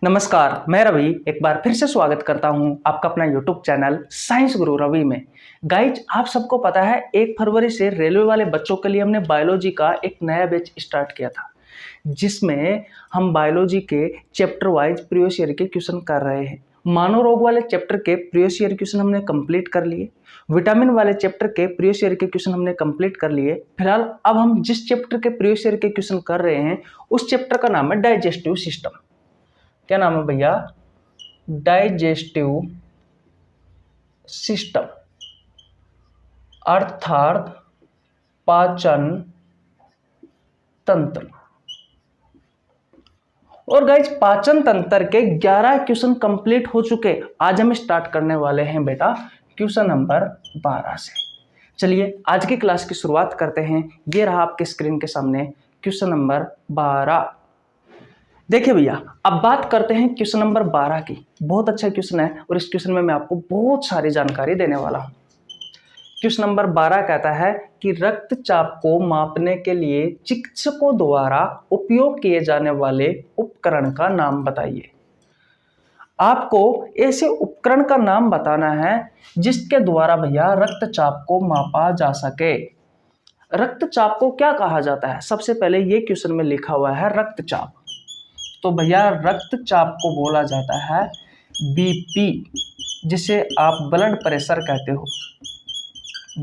नमस्कार, मैं रवि एक बार फिर से स्वागत करता हूं आपका अपना YouTube चैनल साइंस गुरु रवि में। गाइज, आप सबको पता है 1 फरवरी से रेलवे वाले बच्चों के लिए हमने बायोलॉजी का एक नया बैच स्टार्ट किया था, जिसमें हम बायोलॉजी के चैप्टर वाइज प्रीवियस ईयर के क्वेश्चन कर रहे हैं। मानव रोग वाले चैप्टर के प्रीवियस ईयर क्वेश्चन हमने कंप्लीट कर लिए, विटामिन वाले चैप्टर के प्रीवियस ईयर के क्वेश्चन हमने कंप्लीट कर लिए। फिलहाल अब हम जिस चैप्टर के प्रीवियस ईयर के क्वेश्चन कर रहे हैं उस चैप्टर का नाम है डाइजेस्टिव सिस्टम। क्या नाम है भैया? डाइजेस्टिव सिस्टम, अर्थात पाचन तंत्र। और गाइज, पाचन तंत्र के 11 क्वेश्चन कंप्लीट हो चुके। आज हम स्टार्ट करने वाले हैं बेटा क्वेश्चन नंबर 12 से। चलिए आज की क्लास की शुरुआत करते हैं। ये रहा आपके स्क्रीन के सामने क्वेश्चन नंबर 12। देखिए भैया, अब बात करते हैं क्वेश्चन नंबर 12 की। बहुत अच्छा क्वेश्चन है और इस क्वेश्चन में मैं आपको बहुत सारी जानकारी देने वाला हूं। क्वेश्चन नंबर 12 कहता है कि रक्तचाप को मापने के लिए चिकित्सकों द्वारा उपयोग किए जाने वाले उपकरण का नाम बताइए। आपको ऐसे उपकरण का नाम बताना है जिसके द्वारा भैया रक्तचाप को मापा जा सके। रक्तचाप को क्या कहा जाता है? सबसे पहले ये क्वेश्चन में लिखा हुआ है रक्तचाप, तो भैया रक्तचाप को बोला जाता है बीपी, जिसे आप ब्लड प्रेशर कहते हो।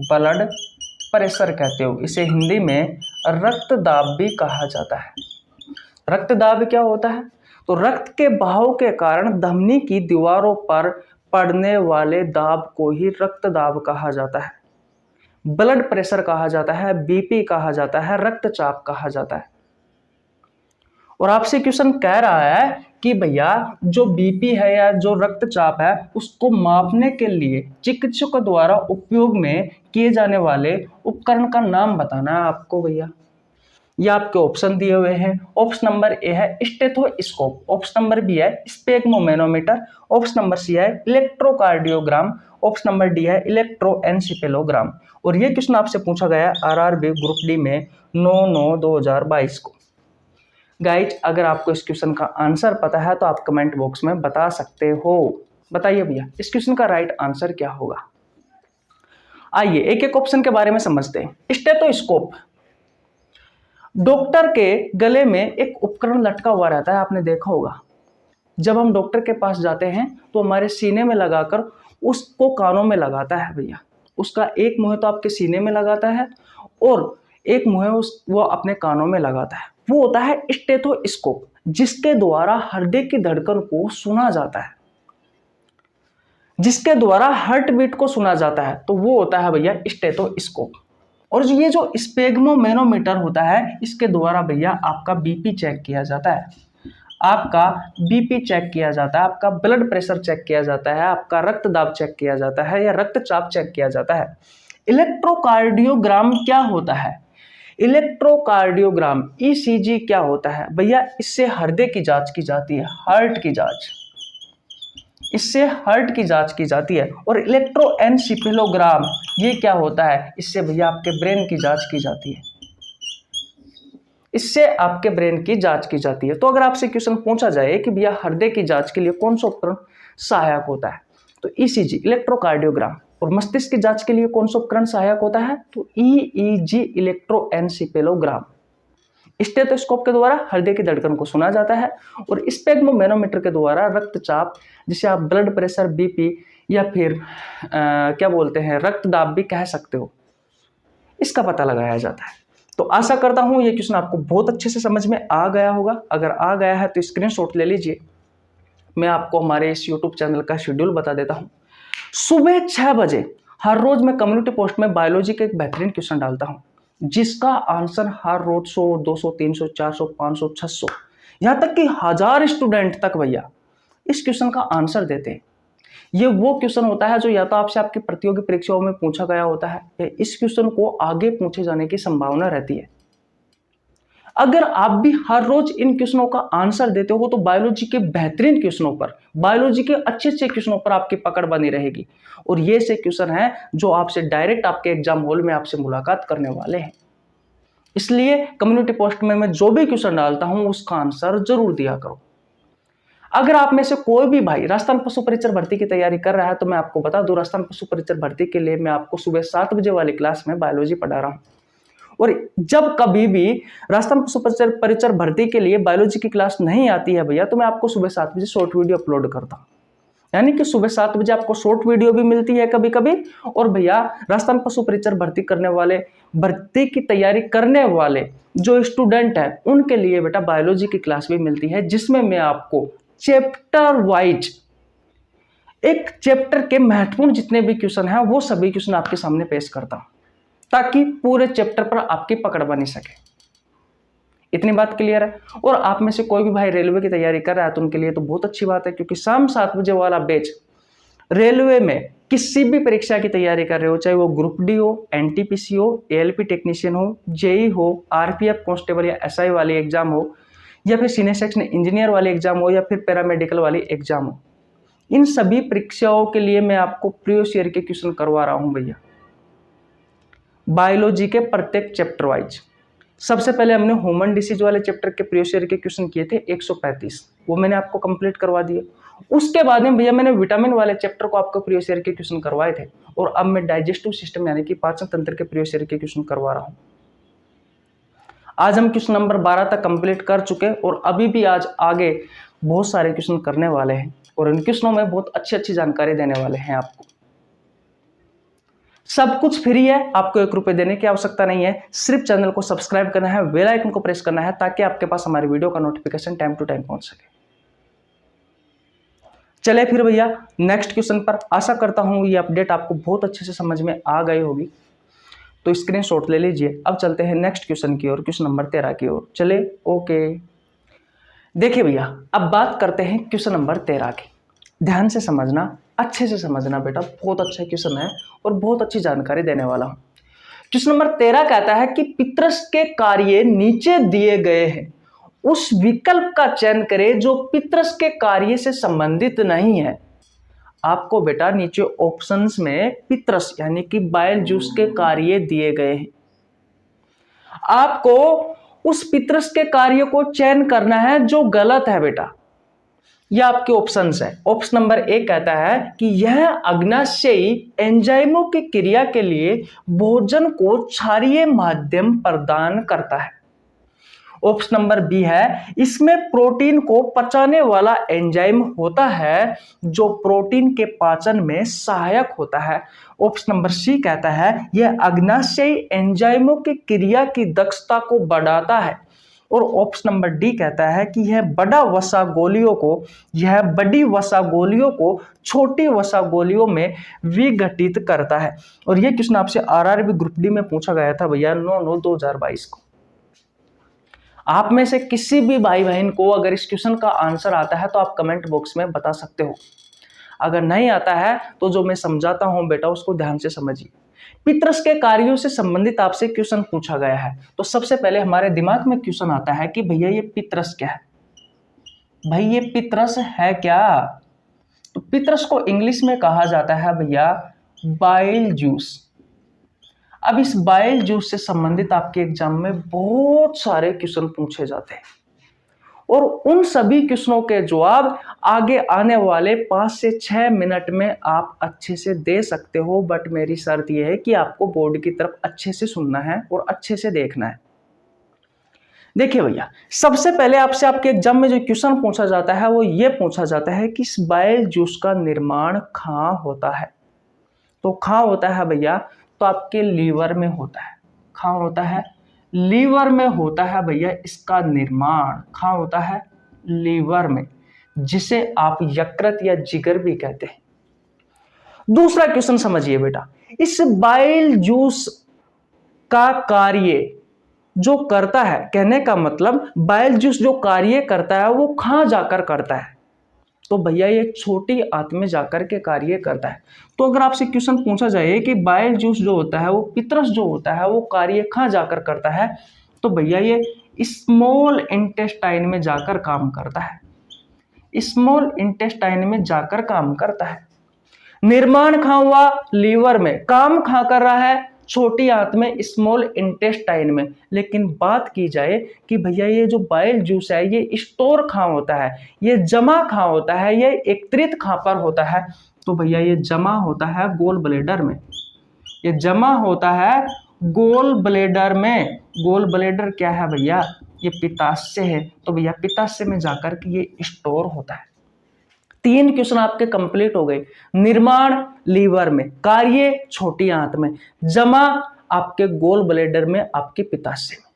ब्लड प्रेशर कहते हो, इसे हिंदी में रक्तदाब भी कहा जाता है। रक्तदाब क्या होता है? तो रक्त के बहाव के कारण धमनी की दीवारों पर पड़ने वाले दाब को ही रक्तदाब कहा जाता है। ब्लड प्रेशर कहा जाता है, बीपी कहा जाता है, रक्तचाप कहा जाता है। और आपसे क्वेश्चन कह रहा है कि भैया जो बीपी है या जो रक्तचाप है उसको मापने के लिए चिकित्सकों द्वारा उपयोग में किए जाने वाले उपकरण का नाम बताना है आपको। भैया ये आपके ऑप्शन दिए हुए हैं। ऑप्शन नंबर ए है स्टेथोस्कोप, ऑप्शन नंबर बी है स्पेग्मोमेनोमीटर, ऑप्शन नंबर सी है इलेक्ट्रोकार्डियोग्राम, ऑप्शन नंबर डी है इलेक्ट्रोएन्सेफेलोग्राम। और ये क्वेश्चन आपसे पूछा गया आरआरबी ग्रुप डी में 9/9/2022 को। गाइज, अगर आपको इस क्वेश्चन का आंसर पता है तो आप कमेंट बॉक्स में बता सकते हो। बताइए भैया इस क्वेश्चन का राइट आंसर क्या होगा। आइए एक एक ऑप्शन के बारे में समझते हैं। स्टेथोस्कोप, डॉक्टर के गले में एक उपकरण लटका हुआ रहता है, आपने देखा होगा। जब हम डॉक्टर के पास जाते हैं तो हमारे सीने में लगाकर उसको कानों में लगाता है। भैया उसका एक मुंह तो आपके सीने में लगाता है और एक मुंह वो अपने कानों में लगाता है। वो होता है स्टेथोस्कोप, जिसके द्वारा हृदय की धड़कन को सुना जाता है, जिसके द्वारा हार्ट बीट को सुना जाता है, तो वो होता है भैया स्टेथोस्कोप। और ये जो स्पेग्मोमेनोमीटर होता है, इसके द्वारा भैया आपका बीपी चेक किया जाता है, आपका बीपी चेक किया जाता है, आपका ब्लड प्रेशर चेक किया जाता है, आपका रक्तदाब चेक किया जाता है या रक्तचाप चेक किया जाता है। इलेक्ट्रोकार्डियोग्राम क्या होता है? इलेक्ट्रोकार्डियोग्राम ईसीजी क्या होता है? भैया इससे हृदय की जांच की जाती है, हार्ट की जांच, इससे हार्ट की जांच की जाती है। और इलेक्ट्रोएन्सेफेलोग्राम ये क्या होता है? इससे भैया आपके ब्रेन की जांच की जाती है, इससे आपके ब्रेन की जांच की जाती है। तो अगर आपसे क्वेश्चन पूछा जाए कि भैया हृदय की जांच के लिए कौन सा उपकरण सहायक होता है, तो ईसीजी इलेक्ट्रोकार्डियोग्राम। और मस्तिष्क की जांच के लिए कौन सा उपकरण सहायक होता है? तो ईईजी इलेक्ट्रोएन्सेफेलोग्राम। स्टेथोस्कोप के द्वारा हृदय की धड़कन को सुना जाता है और स्पेग्मोमेनोमीटर के द्वारा रक्तचाप, जिसे आप ब्लड प्रेशर, बीपी या फिर क्या बोलते हैं रक्तदाब भी कह सकते हो, इसका पता लगाया जाता है। तो आशा करता हूं ये क्वेश्चन आपको बहुत अच्छे से समझ में आ गया होगा। अगर आ गया है तो स्क्रीनशॉट ले लीजिए। मैं आपको हमारे इस यूट्यूब चैनल का शेड्यूल बता देता हूं। सुबह 6 बजे हर रोज मैं कम्युनिटी पोस्ट में बायोलॉजी के एक बेहतरीन क्वेश्चन डालता हूं, जिसका आंसर हर रोज 100, 200, 300, 400, 500, 600 यहां तक कि 1000 स्टूडेंट तक भैया इस क्वेश्चन का आंसर देते हैं। ये वो क्वेश्चन होता है जो या तो आपसे आपकी प्रतियोगी परीक्षाओं में पूछा गया होता है या इस क्वेश्चन को आगे पूछे जाने की संभावना रहती है। अगर आप भी हर रोज इन क्वेश्चनों का आंसर देते हो तो बायोलॉजी के बेहतरीन क्वेश्चनों पर, बायोलॉजी के अच्छे अच्छे क्वेश्चनों पर आपकी पकड़ बनी रहेगी। और ये से क्वेश्चन है जो आपसे डायरेक्ट आपके एग्जाम हॉल में आपसे मुलाकात करने वाले हैं। इसलिए कम्युनिटी पोस्ट में मैं जो भी क्वेश्चन डालता हूं उसका आंसर जरूर दिया करो। अगर आप में से कोई भी भाई राजस्थान पशु परिचर भर्ती की तैयारी कर रहा है तो मैं आपको बता दूं, राजस्थान पशु परिचर भर्ती के लिए मैं आपको सुबह 7 बजे वाली क्लास में बायोलॉजी पढ़ा रहा हूं। और जब कभी भी राजस्थान पशु परिचर भर्ती के लिए बायोलॉजी की क्लास नहीं आती है भैया, तो मैं आपको सुबह 7 बजे शॉर्ट वीडियो अपलोड करता हूं। यानी कि सुबह 7 बजे आपको शॉर्ट वीडियो भी मिलती है कभी कभी। और भैया राजस्थान पशु परिचर भर्ती करने वाले, भर्ती की तैयारी करने वाले जो स्टूडेंट है उनके लिए बेटा बायोलॉजी की क्लास भी मिलती है, जिसमें मैं आपको चैप्टर वाइज एक चैप्टर के महत्वपूर्ण जितने भी क्वेश्चन हैं वो सभी क्वेश्चन आपके सामने पेश करता हूं, ताकि पूरे चैप्टर पर आपकी पकड़ बनी सके। इतनी बात क्लियर है। और आप में से कोई भी भाई रेलवे की तैयारी कर रहा है तो उनके लिए तो बहुत अच्छी बात है, क्योंकि शाम 7 बजे वाला बैच रेलवे में किसी भी परीक्षा की तैयारी कर रहे हो, चाहे वो ग्रुप डी हो, एनटीपीसी हो, एएलपी टेक्नीशियन हो, जेई हो, आरपीएफ कांस्टेबल या एसआई वाली एग्जाम हो, या फिर सीनियर सेक्शन इंजीनियर वाली एग्जाम हो, या फिर पैरामेडिकल वाली एग्जाम हो, इन सभी परीक्षाओं के लिए मैं आपको प्रीवियस ईयर के क्वेश्चन करवा रहा हूं भैया, बायोलॉजी के प्रत्येक चैप्टर वाइज। सबसे पहले हमने ह्यूमन डिसीज वाले चैप्टर के प्रीवियस ईयर के क्वेश्चन किए थे 135, वो मैंने आपको कंप्लीट करवा दिए। उसके बाद में भैया मैंने विटामिन वाले चैप्टर को आपको प्रीवियस ईयर के क्वेश्चन करवाए थे, और अब मैं डाइजेस्टिव सिस्टम यानी कि पाचन तंत्र के प्रीवियस ईयर के क्वेश्चन करवा रहा हूं। आज हम क्वेश्चन नंबर 12 तक कंप्लीट कर चुके, और अभी भी आज आगे बहुत सारे क्वेश्चन करने वाले हैं, और इन क्वेश्चनों में बहुत अच्छी अच्छी जानकारी देने वाले हैं आपको। सब कुछ फ्री है, आपको 1 रुपए देने की आवश्यकता नहीं है, सिर्फ चैनल को सब्सक्राइब करना है, बेल आइकन को प्रेस करना है, ताकि आपके पास हमारी वीडियो का नोटिफिकेशन टाइम टू टाइम पहुंच सके। चले फिर भैया नेक्स्ट क्वेश्चन पर। आशा करता हूं ये अपडेट आपको बहुत अच्छे से समझ में आ गई होगी, तो स्क्रीनशॉट ले लीजिए। अब चलते हैं नेक्स्ट क्वेश्चन की ओर, क्वेश्चन नंबर 13 की ओर। चले ओके, देखिए भैया अब बात करते हैं क्वेश्चन नंबर 13 की। ध्यान से समझना, अच्छे से समझना बेटा, बहुत अच्छा क्वेश्चन है और बहुत अच्छी जानकारी देने वाला हूं। क्वेश्चन नंबर 13 कहता है कि पितरस के कार्य नीचे दिए गए हैं, उस विकल्प का चयन करें जो पितरस के कार्य से संबंधित नहीं है। आपको बेटा नीचे ऑप्शंस में पितरस यानी कि बाइल जूस के कार्य दिए गए हैं, आपको उस पितरस के कार्य को चयन करना है जो गलत है बेटा। यह आपके ऑप्शंस है। ऑप्शन नंबर 1 कहता है कि यह अग्नाशयी एंजाइमों की क्रिया के लिए भोजन को क्षारीय माध्यम प्रदान करता है। ऑप्शन नंबर बी है इसमें प्रोटीन को पचाने वाला एंजाइम होता है जो प्रोटीन के पाचन में सहायक होता है। ऑप्शन नंबर सी कहता है यह अग्नाशयी एंजाइमों की क्रिया की दक्षता को बढ़ाता है। और ऑप्शन नंबर डी कहता है कि यह बड़ी वसा गोलियों को छोटी वसा गोलियों में विघटित करता है। और यह क्वेश्चन आपसे आरआरबी ग्रुप डी में पूछा गया था भैया 9/9/2022 को। आप में से किसी भी भाई बहन को अगर इस क्वेश्चन का आंसर आता है तो आप कमेंट बॉक्स में बता सकते हो, अगर नहीं आता है तो जो मैं समझाता हूं बेटा उसको ध्यान से समझिए। पितरस के कार्यों से संबंधित आपसे क्वेश्चन पूछा गया है, तो सबसे पहले हमारे दिमाग में क्वेश्चन आता है कि भैया ये पितरस क्या है, भाई ये पितरस है क्या। तो पितरस को इंग्लिश में कहा जाता है भैया बाइल जूस। अब इस बाइल जूस से संबंधित आपके एग्जाम में बहुत सारे क्वेश्चन पूछे जाते हैं, और उन सभी क्वेश्चनों के जवाब आगे आने वाले 5 से 6 मिनट में आप अच्छे से दे सकते हो। बट मेरी शर्त यह है कि आपको बोर्ड की तरफ अच्छे से सुनना है और अच्छे से देखना है। देखिए भैया सबसे पहले आपसे आपके एग्जाम में जो क्वेश्चन पूछा जाता है वो ये पूछा जाता है कि इस बाइल जूस का निर्माण कहाँ होता है। तो कहाँ होता है भैया, तो आपके लीवर में होता है। कहाँ होता है, लीवर में होता है भैया इसका निर्माण। कहाँ होता है, लीवर में, जिसे आप यकृत या जिगर भी कहते हैं। दूसरा क्वेश्चन समझिए बेटा, इस बाइल जूस का कार्य जो करता है, कहने का मतलब बाइल जूस जो कार्य करता है वो कहाँ जाकर करता है, तो भैया ये छोटी आंत में जाकर के कार्य करता है। तो अगर आपसे क्वेश्चन पूछा जाए कि बाइल जूस जो होता है वो पितरस जो होता है वो कार्य कहाँ जाकर करता है, तो भैया ये स्मॉल इंटेस्टाइन में जाकर काम करता है। स्मॉल इंटेस्टाइन में जाकर काम करता है। निर्माण कहाँ हुआ, लीवर में। काम कहाँ कर रहा है, छोटी आंत में, स्मॉल इंटेस्टाइन में। लेकिन बात की जाए कि भैया ये जो बाइल जूस है ये स्टोर कहाँ होता है, ये जमा कहाँ होता है, ये एकत्रित कहाँ पर होता है, तो भैया ये जमा होता है गोल ब्लैडर में। ये जमा होता है गोल ब्लैडर में। गोल ब्लैडर क्या है भैया, ये पित्ताशय है। तो भैया पित्ताशय में जाकर के ये स्टोर होता है। 3 क्वेश्चन आपके कंप्लीट हो गए। निर्माण लीवर में, कार्य छोटी आंत में, जमा आपके गोल ब्लैडर में, आपके पित्ताशय में।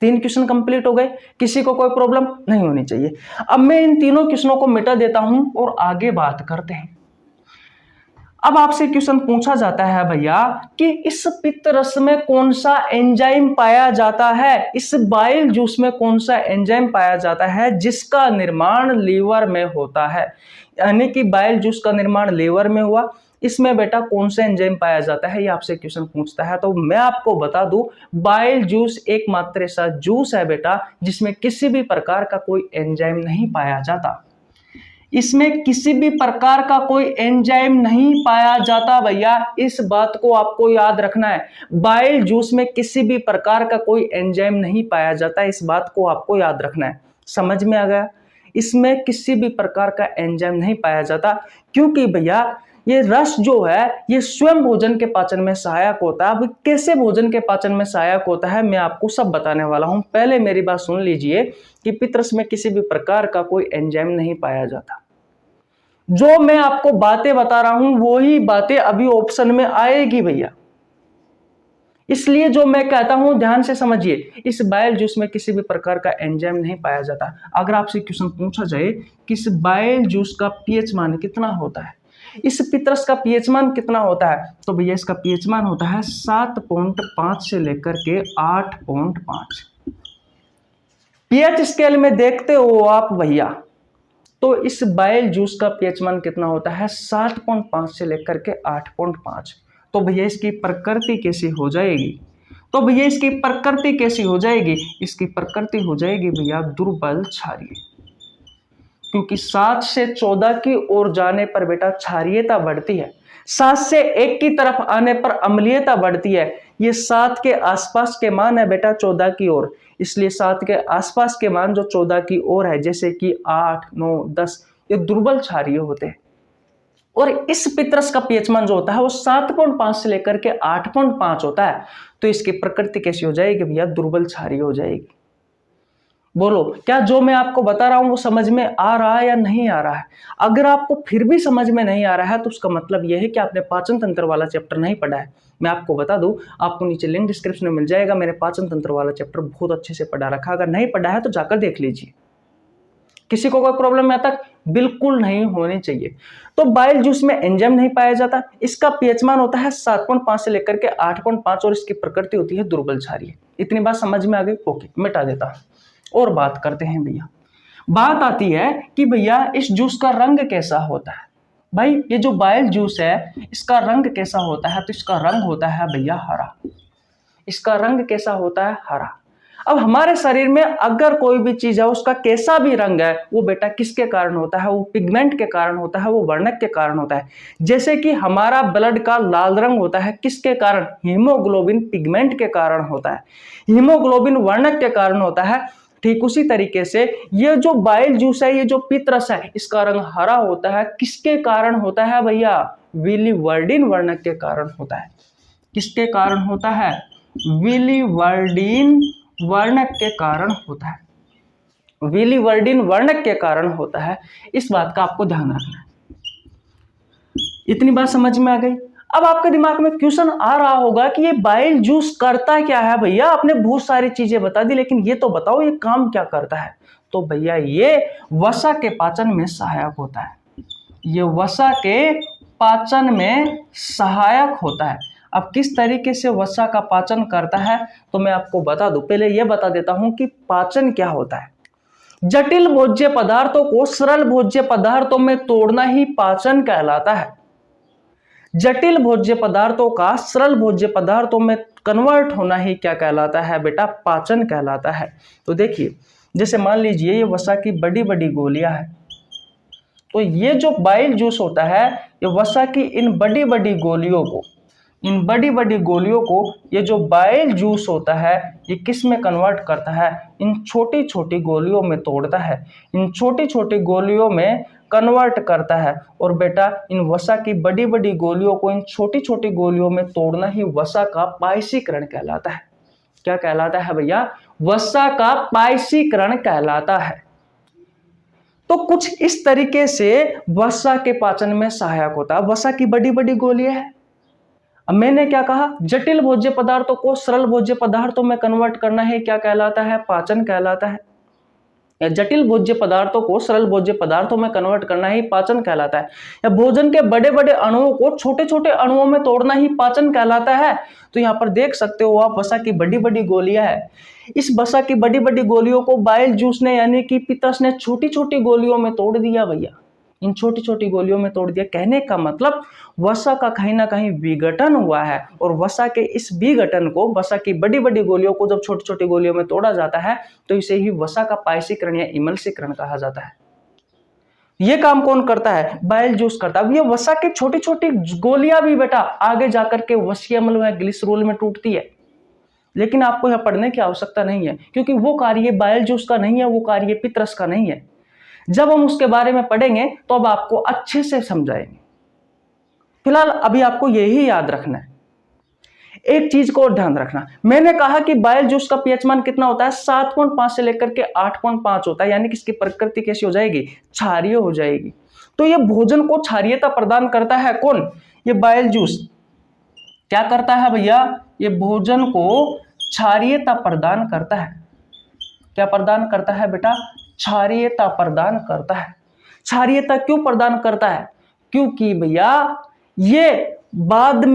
3 क्वेश्चन कंप्लीट हो गए। किसी को कोई प्रॉब्लम नहीं होनी चाहिए। अब मैं इन तीनों क्वेश्चनों को मिटा देता हूं और आगे बात करते हैं। अब आपसे क्वेश्चन पूछा जाता है भैया कि इस पित्त रस में कौन सा एंजाइम पाया जाता है, इस बाइल जूस में कौन सा एंजाइम पाया जाता है जिसका निर्माण लीवर में होता है। यानी कि बाइल जूस का निर्माण लीवर में हुआ, इसमें बेटा कौन सा एंजाइम पाया जाता है, ये आपसे क्वेश्चन पूछता है। तो मैं आपको बता दूं, बाइल जूस एकमात्र ऐसा जूस है बेटा जिसमें किसी भी प्रकार का कोई एंजाइम नहीं पाया जाता। इसमें किसी भी प्रकार का कोई एंजाइम नहीं पाया जाता भैया, इस बात को आपको याद रखना है। बाइल जूस में किसी भी प्रकार का कोई एंजाइम नहीं पाया जाता, इस बात को आपको याद रखना है। समझ में आ गया? इसमें किसी भी प्रकार का एंजाइम नहीं पाया जाता, क्योंकि भैया ये रस जो है ये स्वयं भोजन के पाचन में सहायक होता है। अब कैसे भोजन के पाचन में सहायक होता है मैं आपको सब बताने वाला हूं। पहले मेरी बात सुन लीजिए कि पित्त में किसी भी प्रकार का कोई एंजाइम नहीं पाया जाता। जो मैं आपको बातें बता रहा हूं वही बातें अभी ऑप्शन में आएगी भैया, इसलिए जो मैं कहता हूं ध्यान से समझिए। इस बाइल जूस में किसी भी प्रकार का एंजाइम नहीं पाया जाता। अगर आपसे क्वेश्चन पूछा जाए कि इस बाइल जूस का पीएच मान कितना होता है, इस पित्त का पीएच मान कितना होता है, तो भैया इसका पीएच मान होता है 7.5 से लेकर के 8.5। पीएच स्केल में देखते हो आप भैया, तो इस बाइल जूस का पीएच मान कितना होता है 7.5 से लेकर के 8.5। तो भैया इसकी प्रकृति कैसी हो जाएगी, तो भैया इसकी प्रकृति कैसी हो जाएगी, इसकी प्रकृति हो जाएगी भैया दुर्बल क्षारीय। क्योंकि 7 से 14 की ओर जाने पर बेटा क्षारीयता बढ़ती है, 7 से 1 की तरफ आने पर अम्लीयता बढ़ती है। ये 7 के आसपास के मान है बेटा 14 की ओर, इसलिए 7 के आसपास के मान जो 14 की ओर है, जैसे कि 8, 9, 10, ये दुर्बल क्षारीय होते हैं। और इस पित्त का पीएच मान जो होता है वो 7.5 से लेकर के 8.5 होता है। तो इसकी प्रकृति कैसी हो जाएगी भैया, दुर्बल क्षारीय हो जाएगी। बोलो क्या जो मैं आपको बता रहा हूं वो समझ में आ रहा है या नहीं आ रहा है? अगर आपको फिर भी समझ में नहीं आ रहा है तो उसका मतलब यह है कि आपने पाचन तंत्र वाला चैप्टर नहीं पढ़ा है। मैं आपको बता दूं, आपको नीचे लिंक डिस्क्रिप्शन में मिल जाएगा, मैंने पाचन तंत्र वाला चैप्टर बहुत अच्छे से पढ़ा रखा। अगर नहीं पढ़ा है तो जाकर देख लीजिए। किसी को कोई प्रॉब्लम यहाँ तक बिल्कुल नहीं होनी चाहिए। तो बाइल जूस में एंजाइम नहीं पाया जाता, इसका पीएच मान होता है 7.5 से लेकर के 8.5 और इसकी प्रकृति होती है दुर्बल क्षारीय। इतनी बात समझ में आ गई? ओके, मिटा देता हूं और बात करते हैं भैया। बात आती है कि भैया इस जूस का रंग कैसा होता है। भाई ये जो बाइल जूस है इसका रंग कैसा होता है, तो इसका रंग होता है भैया हरा। इसका रंग कैसा होता है? हरा। अब हमारे शरीर में अगर कोई भी चीज है उसका कैसा भी रंग है, वो बेटा किसके कारण होता है? वो पिगमेंट के कारण होता है, वो वर्णक के कारण होता है। जैसे कि हमारा ब्लड का लाल रंग होता है, किसके कारण? हीमोग्लोबिन पिगमेंट के कारण होता है, हीमोग्लोबिन वर्णक के कारण होता है। ठीक उसी तरीके से ये जो बाइल जूस है, ये जो पित्त रस है, इसका रंग हरा होता है। किसके कारण होता है भैया? बिलीवर्डिन वर्णक के कारण होता है। किसके कारण होता है? बिलीवर्डिन वर्णक के कारण होता है। बिलीवर्डिन वर्णक के कारण होता है, इस बात का आपको ध्यान रखना है। इतनी बात समझ में आ गई? अब आपके दिमाग में क्वेश्चन आ रहा होगा कि ये बाइल जूस करता क्या है भैया? आपने बहुत सारी चीजें बता दी, लेकिन ये तो बताओ ये काम क्या करता है? तो भैया ये वसा के पाचन में सहायक होता है। ये वसा के पाचन में सहायक होता है। अब किस तरीके से वसा का पाचन करता है तो मैं आपको बता दूं। पहले यह बता देता हूं कि पाचन क्या होता है। जटिल भोज्य पदार्थों को सरल भोज्य पदार्थों में तोड़ना ही पाचन कहलाता है। जटिल भोज्य पदार्थों का सरल भोज्य पदार्थों में कन्वर्ट होना ही क्या कहलाता है बेटा? पाचन कहलाता है। तो देखिए, जैसे मान लीजिए ये वसा की बड़ी बड़ी गोलियां हैं, तो ये जो बाइल जूस होता है ये वसा की इन बड़ी बड़ी गोलियों को, इन बड़ी बड़ी गोलियों को ये जो बाइल जूस होता है ये किस में कन्वर्ट करता है, इन छोटी छोटी गोलियों में तोड़ता है, इन छोटी छोटी गोलियों में कन्वर्ट करता है। और बेटा इन वसा की बड़ी बड़ी गोलियों को इन छोटी छोटी गोलियों में तोड़ना ही वसा का पायसीकरण कहलाता है। क्या कहलाता है भैया? वसा का पायसीकरण कहलाता है। तो कुछ इस तरीके से वसा के पाचन में सहायक होता है। वसा की बड़ी बड़ी गोलियां है। अब मैंने क्या कहा, जटिल भोज्य पदार्थों को सरल भोज्य पदार्थों में कन्वर्ट करना है, क्या कहलाता है? पाचन कहलाता है। या जटिल भोज्य पदार्थों को सरल भोज्य पदार्थों में कन्वर्ट करना ही पाचन कहलाता है। या भोजन के बड़े बड़े अणुओं को छोटे छोटे अणुओं में तोड़ना ही पाचन कहलाता है। तो यहाँ पर देख सकते हो आप, वसा की बड़ी बड़ी गोलियां है। इस वसा की बड़ी बड़ी गोलियों को बाइल जूस ने यानी कि पित्तरस ने छोटी छोटी गोलियों में तोड़ दिया भैया, इन छोटी छोटी गोलियों में तोड़ दिया। कहने का मतलब वसा का कहीं ना कहीं विघटन हुआ है, और वसा के इस विघटन को, वसा की बड़ी बड़ी गोलियों को जब छोटी छोटी गोलियों में तोड़ा जाता है तो इसे ही वसा का पायसीकरण या इमल्सीकरण कहा जाता है। ये काम कौन करता है? बाइल जूस करता है। ये वसा की छोटी छोटी गोलियां भी बेटा आगे जाकर के वसीय अम्ल में ग्लिसरोल में टूटती है, लेकिन आपको यह पढ़ने की आवश्यकता नहीं है, क्योंकि वो कार्य बाइल जूस का नहीं है, वो कार्य पित्तरस का नहीं है। जब हम उसके बारे में पढ़ेंगे तो अब आपको अच्छे से समझाएंगे। फिलहाल अभी आपको यही याद रखना है। एक चीज को और ध्यान रखना, मैंने कहा कि बाइल जूस का पीएच मान कितना होता है? 7.5 से लेकर के 8.5 होता है, यानी कि इसकी प्रकृति कैसी हो जाएगी? क्षारीय हो जाएगी। तो ये भोजन को क्षारीयता प्रदान करता है कौन? ये बाइल जूस। क्या करता है भैया? ये भोजन को क्षारीयता प्रदान करता है। क्या प्रदान करता है बेटा? क्षारीयता प्रदान करता है। क्षारीयता क्यों प्रदान करता है? क्योंकि भैया ये बाद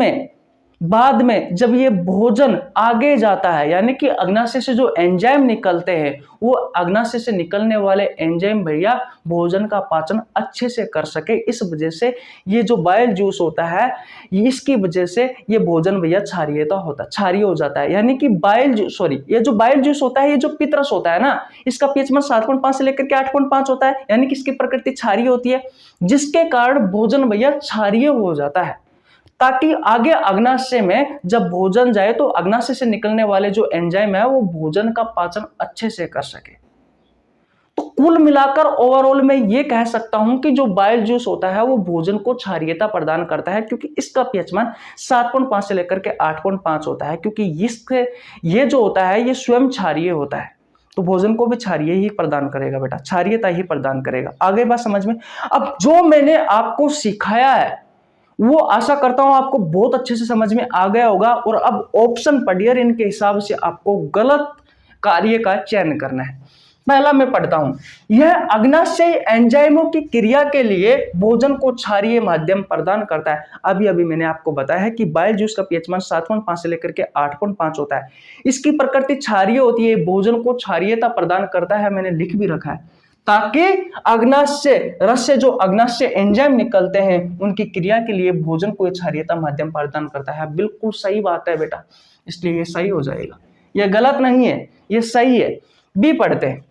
में जब ये भोजन आगे जाता है, यानी कि अग्नाशय से जो एंजाइम निकलते हैं, वो अग्नाशय से निकलने वाले एंजाइम भैया भोजन का पाचन अच्छे से कर सके। इस वजह से ये जो बाइल जूस होता है, इसकी वजह से ये भोजन भैया क्षारीय हो जाता है। यानी कि ये जो बाइल जूस होता है, ये जो पित्तरस होता है ना, इसका पीएच मान 7.5 से लेकर के 8.5 होता है, यानी कि इसकी प्रकृति क्षारीय होती है, जिसके कारण भोजन भैया क्षारीय हो जाता है, ताकि आगे अग्नाशय में जब भोजन जाए तो अग्नाशय से निकलने वाले जो एंजाइम है वो भोजन का पाचन अच्छे से कर सके। तो कुल मिलाकर ओवरऑल मैं ये कह सकता हूं कि जो बाइल जूस होता है वो भोजन को क्षारीयता प्रदान करता है, क्योंकि इसका पीएच मान 7.5 से लेकर के 8.5 होता है, क्योंकि ये जो होता है ये स्वयं क्षारीय होता है। तो भोजन को भी क्षारीय ही प्रदान करेगा बेटा, क्षारीयता ही प्रदान करेगा। आगे बात समझ में। अब जो मैंने आपको सिखाया है वो आशा करता हूं आपको बहुत अच्छे से समझ में आ गया होगा। और अब ऑप्शन पढ़िए, इनके हिसाब से आपको गलत कार्य का चयन करना है। पहला मैं पढ़ता हूं, यह अग्नाशय एंजाइमों की क्रिया के लिए भोजन को क्षारीय माध्यम प्रदान करता है। अभी मैंने आपको बताया है कि बाइल जूस का पीएच मान 7.5 से लेकर के 8.5 होता है। इसकी प्रकृति क्षारीय होती है, भोजन को क्षारीयता प्रदान करता है, मैंने लिख भी रखा है, ताकि अग्नाशय रस से जो अग्नाशय एंजाइम निकलते हैं उनकी क्रिया के लिए भोजन को क्षारीयता माध्यम प्रदान करता है। बिल्कुल सही बात है बेटा, इसलिए ये सही हो जाएगा, ये गलत नहीं है, ये सही है। बी पढ़ते हैं,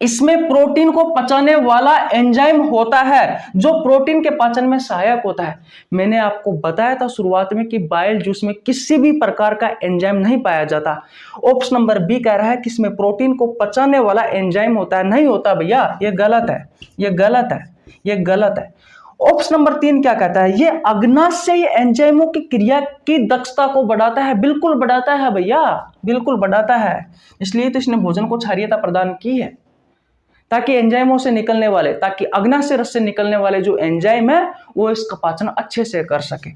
इसमें प्रोटीन को पचाने वाला एंजाइम होता है जो प्रोटीन के पाचन में सहायक होता है। मैंने आपको बताया था शुरुआत में कि बाइल जूस में किसी भी प्रकार का एंजाइम नहीं पाया जाता। ऑप्शन नंबर बी कह रहा है कि इसमें प्रोटीन को पचाने वाला एंजाइम होता है। नहीं होता भैया, ये गलत है, ये गलत है, ये गलत है। ऑप्शन नंबर 3 क्या कहता है? ये अग्नाशय एंजाइमों की क्रिया की दक्षता को बढ़ाता है। बिल्कुल बढ़ाता है भैया, बिल्कुल बढ़ाता है, इसलिए तो इसने भोजन को क्षारीयता प्रदान की है, ताकि एंजाइमों से निकलने वाले, ताकि अग्नाशय रस से निकलने वाले जो एंजाइम है वो इसका पाचन अच्छे से कर सके।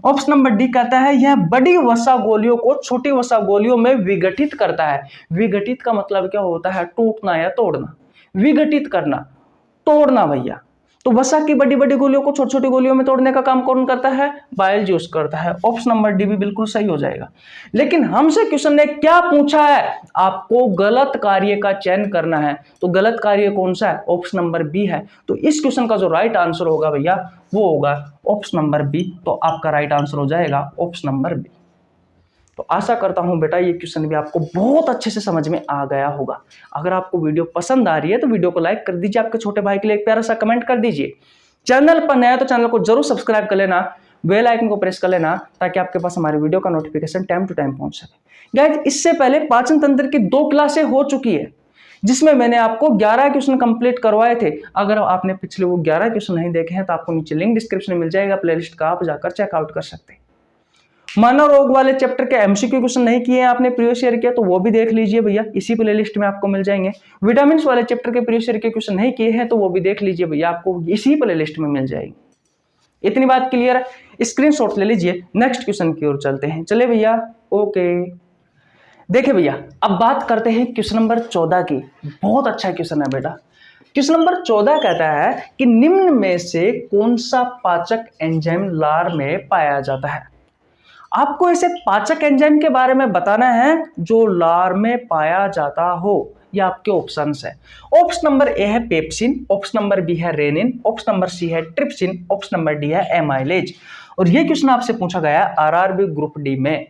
ऑप्शन नंबर डी कहता है यह बड़ी वसा गोलियों को छोटी वसा गोलियों में विघटित करता है। विघटित का मतलब क्या होता है? टूटना या तोड़ना। विघटित करना, तोड़ना भैया। तो वसा की बड़ी बड़ी गोलियों को छोटी छोटी गोलियों में तोड़ने का काम कौन करता है? बाइल जूस करता है। ऑप्शन नंबर डी भी बिल्कुल सही हो जाएगा। लेकिन हमसे क्वेश्चन ने क्या पूछा है? आपको गलत कार्य का चयन करना है। तो गलत कार्य कौन सा है? ऑप्शन नंबर बी है। तो इस क्वेश्चन का जो राइट आंसर होगा भैया वो होगा ऑप्शन नंबर बी। तो आपका राइट आंसर हो जाएगा ऑप्शन नंबर बी। तो आशा करता हूं बेटा ये क्वेश्चन भी आपको बहुत अच्छे से समझ में आ गया होगा। अगर आपको वीडियो पसंद आ रही है तो वीडियो को लाइक कर दीजिए, आपके छोटे भाई के लिए एक प्यारा सा कमेंट कर दीजिए। चैनल पर नया तो चैनल को जरूर सब्सक्राइब कर लेना। बेल आइकन को प्रेस कर लेना ताकि आपके पास हमारे वीडियो का नोटिफिकेशन टाइम टू टाइम पहुंच सके। गाइस, इससे पहले पाचन तंत्र की 2 क्लासें हो चुकी है जिसमें मैंने आपको 11 क्वेश्चन कंप्लीट करवाए थे। अगर आपने पिछले वो 11 क्वेश्चन नहीं देखे हैं तो आपको नीचे लिंक डिस्क्रिप्शन में मिल जाएगा, प्लेलिस्ट का आप जाकर चेकआउट कर सकते हैं। मानव रोग वाले चैप्टर के एमसीक्यू क्वेश्चन नहीं किए हैं आपने प्रीवियस ईयर के, तो वो भी देख लीजिए भैया, इसी प्लेलिस्ट में आपको मिल जाएंगे। विटामिन्स वाले चैप्टर के प्रीवियस ईयर के क्वेश्चन नहीं किए हैं तो वो भी देख लीजिए भैया, आपको इसी प्लेलिस्ट में मिल जाएंगे। इतनी बात क्लियर है, स्क्रीनशॉट ले लीजिए। नेक्स्ट क्वेश्चन की ओर चलते हैं। चले भैया, ओके। देखिए भैया, अब बात करते हैं क्वेश्चन नंबर 14 की। बहुत अच्छा क्वेश्चन है बेटा। क्वेश्चन नंबर 14 कहता है कि निम्न में से कौन सा पाचक एंजाइम लार में पाया जाता है। आपको ऐसे पाचक एंजाइम के बारे में बताना है जो लार में पाया जाता हो। ये आपके ऑप्शंस है। ऑप्शन नंबर ए है पेप्सिन, ऑप्शन नंबर बी है रेनिन, ऑप्शन नंबर सी है ट्रिप्सिन, ऑप्शन नंबर डी है एमाइलेज। और ये क्वेश्चन आपसे पूछा गया है आरआरबी ग्रुप डी में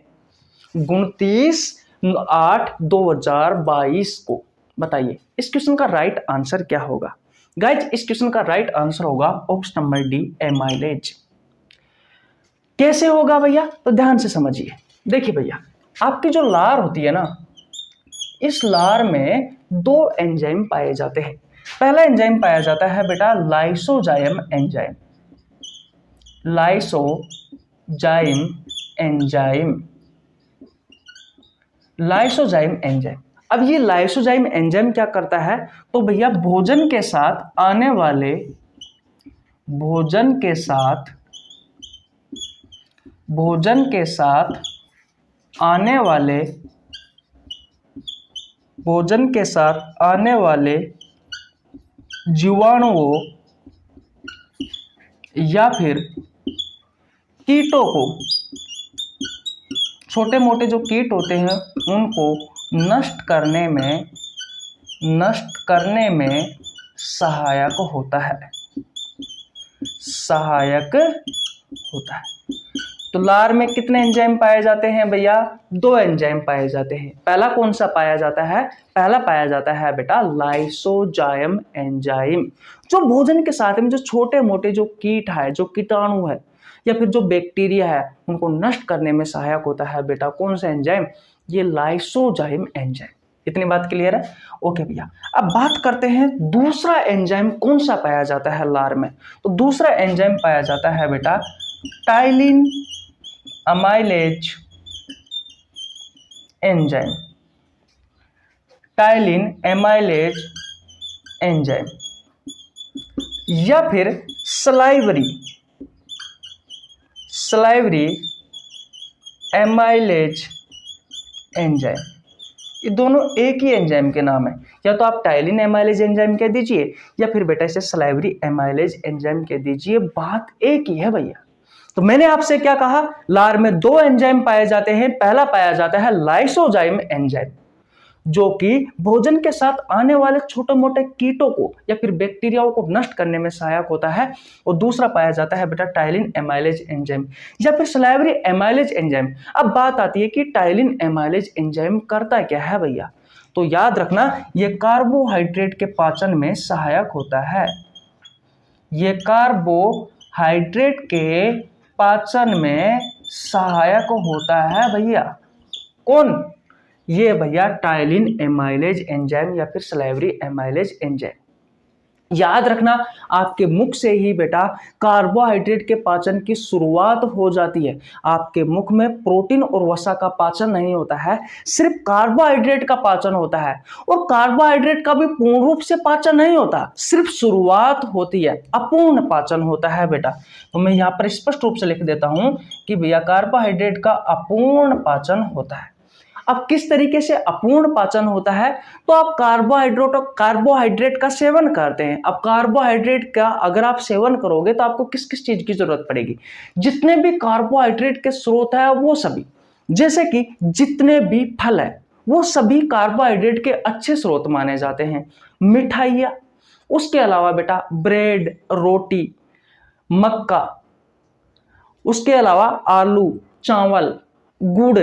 29/8/2022 को। बताइए इस क्वेश्चन का राइट आंसर क्या होगा। गाइज, इस क्वेश्चन का राइट आंसर होगा ऑप्शन नंबर डी एमाइलेज। कैसे होगा भैया, तो ध्यान से समझिए। देखिए भैया, आपकी जो लार होती है ना, इस लार में 2 एंजाइम पाए जाते हैं। पहला एंजाइम पाया जाता है बेटा lysozyme enzyme. Lysozyme enzyme, lysozyme enzyme. अब ये लाइसोजाइम एंजाइम क्या करता है, तो भैया भोजन के साथ आने वाले भोजन के साथ आने वाले जीवाणुओं या फिर कीटों को, छोटे मोटे जो कीट होते हैं उनको नष्ट करने में सहायक होता है। तो लार में कितने एंजाइम पाए जाते हैं भैया, 2 एंजाइम पाए जाते हैं। पहला कौन सा पाया जाता है, पहला पाया जाता है बेटा लाइसोजाइम एंजाइम, जो भोजन के साथ में जो छोटे मोटे जो कीट है, जो कीटाणु है या फिर जो बैक्टीरिया है उनको नष्ट करने में सहायक होता है बेटा। कौन सा एंजाइम, ये लाइसोजाइम एंजाइम। इतनी बात क्लियर है, ओके भैया। अब बात करते हैं दूसरा एंजाइम कौन सा पाया जाता है लार में। तो दूसरा एंजाइम पाया जाता है बेटा ptyalin amylase enzyme. Ptyalin amylase enzyme या फिर सलाइवरी एमाइलेज एंजाइम। ये दोनों एक ही एंजाइम के नाम है। या तो आप टाइलिन एमाइलेज एंजाइम कह दीजिए या फिर बेटा इसे सलाइवरी एमाइलेज एंजाइम कह दीजिए, बात एक ही है भैया। तो मैंने आपसे क्या कहा, लार में 2 एंजाइम पाए जाते हैं। पहला पाया जाता है लाइसोजाइम एंजाइम जो कि भोजन के साथ आने वाले छोटे मोटे कीटों को या फिर बैक्टीरियाओं को नष्ट करने में सहायक होता है। और दूसरा पाया जाता है बेटा टाइलिन एमाइलेज एंजाइम या फिर सलाइवरी एमाइलेज एंजाइम। अब बात आती है कि टाइलिन एमाइलेज एंजाइम करता क्या है भैया, तो याद रखना ये कार्बोहाइड्रेट के पाचन में सहायक होता है। ये कार्बोहाइड्रेट के पाचन में सहायक होता है भैया। कौन, ये भैया टाइलिन एमाइलेज एंजाइम या फिर सलाइवरी एमाइलेज एंजाइम। याद रखना आपके मुख से ही बेटा कार्बोहाइड्रेट के पाचन की शुरुआत हो जाती है। आपके मुख में प्रोटीन और वसा का पाचन नहीं होता है, सिर्फ कार्बोहाइड्रेट का पाचन होता है। और कार्बोहाइड्रेट का भी पूर्ण रूप से पाचन नहीं होता, सिर्फ शुरुआत होती है, अपूर्ण पाचन होता है बेटा। तो मैं यहाँ पर स्पष्ट रूप से लिख देता हूं कि भैया कार्बोहाइड्रेट का अपूर्ण पाचन होता है। अब किस तरीके से अपूर्ण पाचन होता है, तो आप कार्बोहाइड्रेट का सेवन करते हैं। अब कार्बोहाइड्रेट का अगर आप सेवन करोगे तो आपको किस किस चीज की जरूरत पड़ेगी, जितने भी कार्बोहाइड्रेट के स्रोत है वो सभी, जैसे कि जितने भी फल है वो सभी कार्बोहाइड्रेट के अच्छे स्रोत माने जाते हैं। मिठाइयाँ, उसके अलावा बेटा ब्रेड, रोटी, मक्का, उसके अलावा आलू, चावल, गुड़,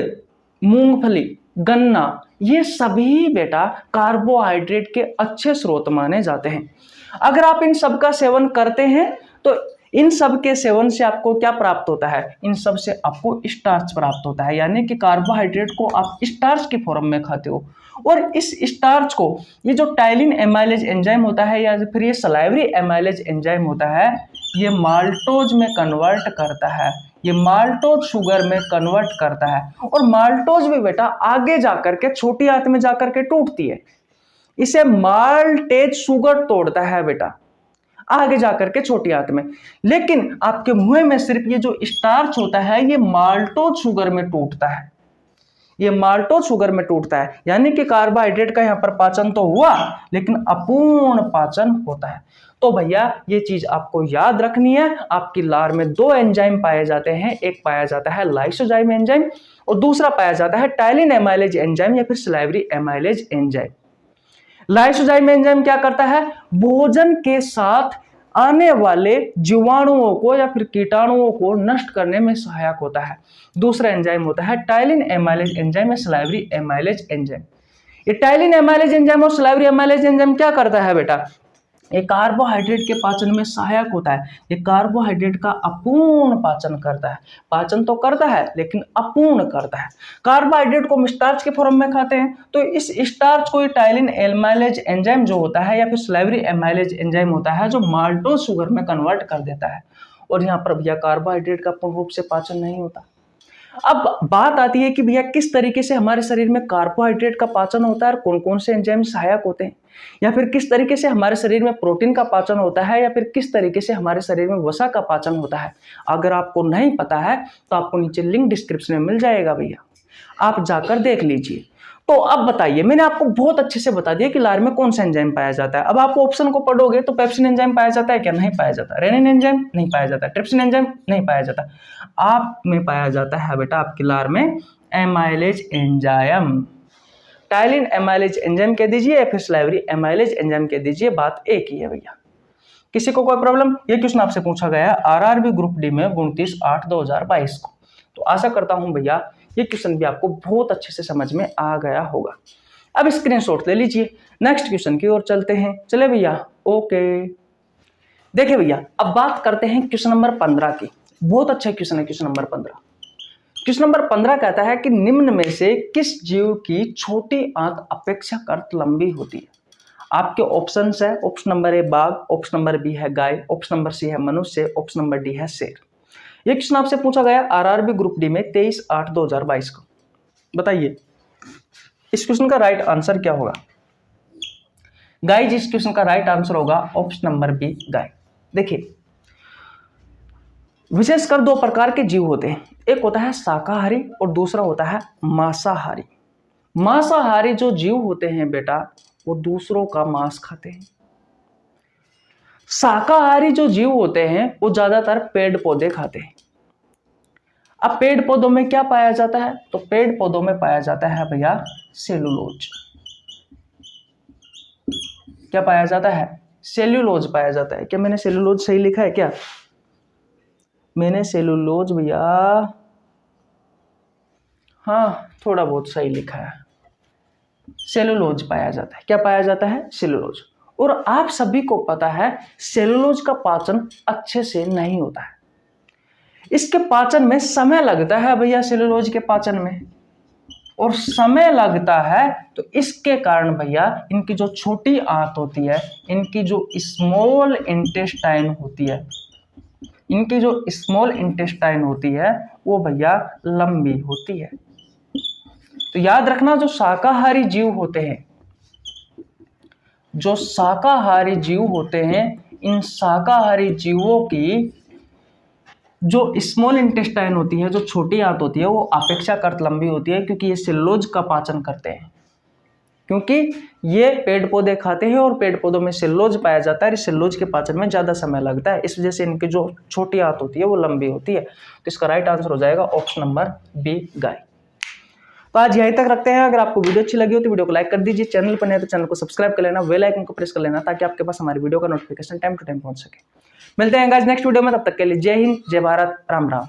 मूंगफली, गन्ना, ये सभी बेटा कार्बोहाइड्रेट के अच्छे स्रोत माने जाते हैं। अगर आप इन सब का सेवन करते हैं तो इन सब के सेवन से आपको क्या प्राप्त होता है, इन सब से आपको स्टार्च प्राप्त होता है, यानी कि कार्बोहाइड्रेट को आप स्टार्च की फॉर्म में खाते हो। और इस स्टार्च को ये जो टाइलिन एमाइलेज एंजाइम होता है या फिर ये सलाइवरी एमाइलेज एंजाइम होता है, ये माल्टोज में कन्वर्ट करता है, ये माल्टोज शुगर में कन्वर्ट करता है। और माल्टोज भी बेटा आगे जाकर के छोटी आंत में जाकर के टूटती है, इसे माल्टेज शुगर तोड़ता है बेटा आगे जाकर के छोटी आंत में। लेकिन आपके मुंह में सिर्फ ये जो स्टार्च होता है ये माल्टोज शुगर में टूटता है, ये माल्टोज शुगर में टूटता है, यानी कि कार्बोहाइड्रेट का यहाँ पर पाचन तो हुआ लेकिन अपूर्ण पाचन होता है। तो भैया ये चीज आपको याद रखनी है। आपकी लार में दो एंजाइम पाए जाते हैं, एक पाया जाता है लाइसोजाइम एंजाइम और दूसरा पाया जाता है टाइलिन एमाइलेज एंजाइम या फिर salivary amylase enzyme. Lysozyme enzyme क्या करता है, भोजन के साथ आने वाले जीवाणुओं को या फिर कीटाणुओं को नष्ट करने में सहायक होता है। दूसरा एंजाइम होता है टाइलिन एमाइलेज एंजाइम या सलाइवरी एमाइलेज एंजाइम। ये टाइलिन एमाइलेज एंजाइम और सलाइवरी एमाइलेज एंजाइम क्या करता है बेटा, ये कार्बोहाइड्रेट के पाचन में सहायक होता है, ये कार्बोहाइड्रेट का अपूर्ण पाचन करता है। पाचन तो करता है लेकिन अपूर्ण करता है। कार्बोहाइड्रेट को हम स्टार्च के फॉर्म में खाते हैं, तो इस स्टार्च को टाइलिन एमाइलेज एंजाइम जो होता है या फिर सलाइवरी एमाइलेज एंजाइम होता है जो माल्टोज शुगर में कन्वर्ट कर देता है। और यहाँ पर भैया कार्बोहाइड्रेट का पूर्ण रूप से पाचन नहीं होता। अब बात आती है कि भैया किस तरीके से हमारे शरीर में कार्बोहाइड्रेट का पाचन होता है और कौन कौन से एंजाइम सहायक होते हैं, या फिर किस तरीके से हमारे शरीर में प्रोटीन का पाचन होता है, या फिर किस तरीके से हमारे शरीर में वसा का पाचन होता है। अगर आपको नहीं पता है तो आपको नीचे लिंक डिस्क्रिप्शन में मिल जाएगा भैया, आप जाकर देख लीजिए। तो अब बताइए, मैंने आपको बहुत अच्छे से बता दिया कि लार में कौन सा एंजाइम पाया जाता है। अब आप ऑप्शन को पढ़ोगे तो पेप्सिन एंजाइम पाया जाता है क्या, नहीं पाया जाता। रेनिन एंजाइम नहीं पाया जाता, ट्रिप्सिन एंजाइम नहीं पाया जाता। आप में पाया जाता है बेटा आपकी लार में amylase enzyme. Ptyalin amylase enzyme कह दीजिए या फिर सलाइवरी एमाइलेज एंजाइम कह दीजिए, बात एक ही है भैया। किसी को कोई प्रॉब्लम, ये क्वेश्चन आपसे पूछा गया है आरआरबी ग्रुप डी में 29/8/2022 को। तो आशा करता हूं भैया ये क्वेश्चन भी आपको बहुत अच्छे से समझ में आ गया होगा। अब स्क्रीनशॉट ले लीजिए, नेक्स्ट क्वेश्चन की ओर चलते हैं। चले भैया, ओके। देखिए भैया अब बात करते हैं क्वेश्चन नंबर 15 की। बहुत अच्छा क्वेश्चन है क्वेश्चन नंबर 15। क्वेश्चन नंबर 15 कहता है कि निम्न में से किस जीव की छोटी आंत अपेक्षाकृत लंबी होती है। आपके ऑप्शन है, ऑप्शन नंबर ए बाघ, ऑप्शन नंबर बी है गाय, ऑप्शन नंबर सी है मनुष्य, ऑप्शन नंबर डी है शेर। ये क्वेश्चन आपसे पूछा गया आरआरबी ग्रुप डी में 23/8/2022 को। बताइए इस क्वेश्चन का राइट आंसर क्या होगा। गाइस इस क्वेश्चन का राइट आंसर होगा ऑप्शन नंबर बी गाय। देखिए विशेषकर दो प्रकार के जीव होते हैं, एक होता है शाकाहारी और दूसरा होता है मांसाहारी। मांसाहारी जो जीव होते हैं बेटा वो दूसरों का मांस खाते हैं। शाकाहारी जो जीव होते हैं वो ज्यादातर पेड़ पौधे खाते हैं। अब पेड़ पौधों में क्या पाया जाता है, तो पेड़ पौधों में पाया जाता है भैया सेलुलोज। क्या पाया जाता है, सेल्यूलोज पाया जाता है। क्या मैंने सेलुलोज सही लिखा है क्या, मैंने सेलुलोज भैया हाँ थोड़ा बहुत सही लिखा है, सेलुलोज पाया जाता है। क्या पाया जाता है, सेलुलोज। और आप सभी को पता है सेलुलोज का पाचन अच्छे से नहीं होता है, इसके पाचन में समय लगता है भैया सेलुलोज के पाचन में, और समय लगता है तो इसके कारण भैया इनकी जो छोटी आंत होती है, इनकी जो स्मॉल इंटेस्टाइन होती है, इनकी जो स्मॉल इंटेस्टाइन होती है वो भैया लंबी होती है। तो याद रखना जो शाकाहारी जीव होते हैं, जो शाकाहारी जीव होते हैं, इन शाकाहारी जीवों की जो स्मॉल इंटेस्टाइन होती है, जो छोटी आंत होती है, वो अपेक्षाकृत लंबी होती है, क्योंकि ये सेलुलोज का पाचन करते हैं, क्योंकि ये पेड़ पौधे खाते हैं और पेड़ पौधों में सेलुलोज पाया जाता है। इस सेलुलोज के पाचन में ज़्यादा समय लगता है, इस वजह से इनकी जो छोटी आंत होती है वो लंबी होती है। तो इसका राइट आंसर हो जाएगा ऑप्शन नंबर बी गाय। तो आज यहीं तक रखते हैं। अगर आपको वीडियो अच्छी लगी हो तो वीडियो को लाइक कर दीजिए, चैनल पर नहीं तो चैनल को सब्सक्राइब कर लेना, बेल आइकन को प्रेस कर लेना, ताकि आपके पास हमारी वीडियो का नोटिफिकेशन टाइम टू टाइम पहुंच सके। मिलते हैं गाइस नेक्स्ट वीडियो में, तब तक के लिए जय हिंद, जय भारत, राम राम।